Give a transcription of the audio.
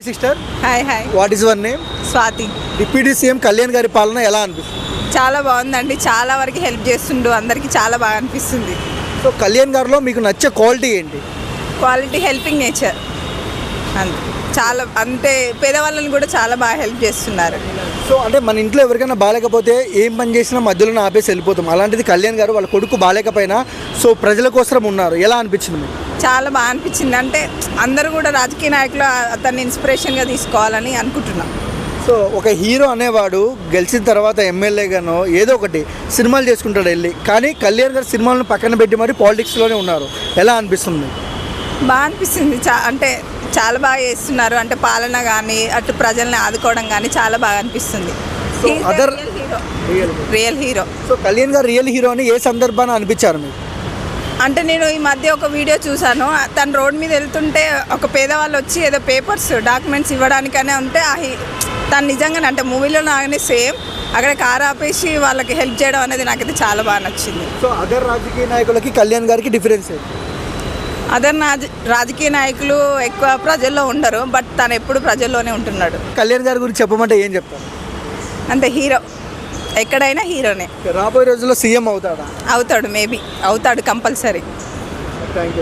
Sister. Hi hi. What is your name? Swathi. Deputy CM Kalyan గారి పాలన ఎలా అనిపిస్తుంది? చాలా బాగుందండి, చాలా వరకు హెల్ప్ చేస్తుండు అందరికీ, చాలా బాగా అనిపిస్తుంది. సో కళ్యాణ్ గారిలో మీకు నచ్చే క్వాలిటీ ఏంటి? Quality, helping nature. అంతే, చాలా అంటే పేదవాళ్ళని కూడా చాలా బాగా హెల్ప్ చేస్తున్నారు. సో అంటే మన ఇంట్లో ఎవరికైనా బాగాలేకపోతే ఏం పని చేసినా మధ్యలో ఆపేసి వెళ్ళిపోతాం. అలాంటిది కళ్యాణ్ గారు వాళ్ళ కొడుకు బాగాలేకపోయినా సో ప్రజల కోసం ఉన్నారు. ఎలా అనిపించింది మీకు? చాలా బాగా అనిపించింది. అంటే అందరూ కూడా రాజకీయ నాయకులు అతన్ని ఇన్స్పిరేషన్గా తీసుకోవాలని అనుకుంటున్నాం. సో ఒక హీరో అనేవాడు గెలిచిన తర్వాత ఎమ్మెల్యేగానో ఏదో ఒకటి సినిమాలు చేసుకుంటాడు వెళ్ళి, కానీ కళ్యాణ్ గారు సినిమాలను పక్కన పెట్టి మరి పాలిటిక్స్లోనే ఉన్నారు. ఎలా అనిపిస్తుంది? బాగా అనిపిస్తుంది. అంటే చాలా బాగా చేస్తున్నారు. అంటే పాలన కానీ అటు ప్రజల్ని ఆదుకోవడం కానీ చాలా బాగా అనిపిస్తుంది. So other real hero. So Kalyan గారు రియల్ హీరో అని ఏ సందర్భాన్ని అనిపించారు మీకు? అంటే నేను ఈ మధ్య ఒక వీడియో చూశాను. తను రోడ్ మీద వెళ్తుంటే ఒక పేదవాళ్ళు వచ్చి ఏదో పేపర్స్ డాక్యుమెంట్స్ ఇవ్వడానికనే ఉంటే తను నిజంగానే అంటే మూవీలో నాగానే సేమ్ అక్కడ కారు ఆపేసి వాళ్ళకి హెల్ప్ చేయడం అనేది నాకైతే చాలా బాగా నచ్చింది. సో అదర్ రాజకీయ నాయకులకి కళ్యాణ్ గారికి డిఫరెన్స్ ఏంటి? అదర్ రాజకీయ నాయకులు ఎక్కువ ప్రజల్లో ఉండరు, బట్ తను ఎప్పుడు ప్రజల్లోనే ఉంటున్నాడు. కళ్యాణ్ గారి గురించి చెప్పమంటే ఏం చెప్తారు? అంటే హీరో, ఎక్కడైనా హీరోనే. రాబోయే రోజుల్లో సీఎం అవుతాడా? అవుతాడు, మేబీ అవుతాడు, కంపల్సరీ. Thank you.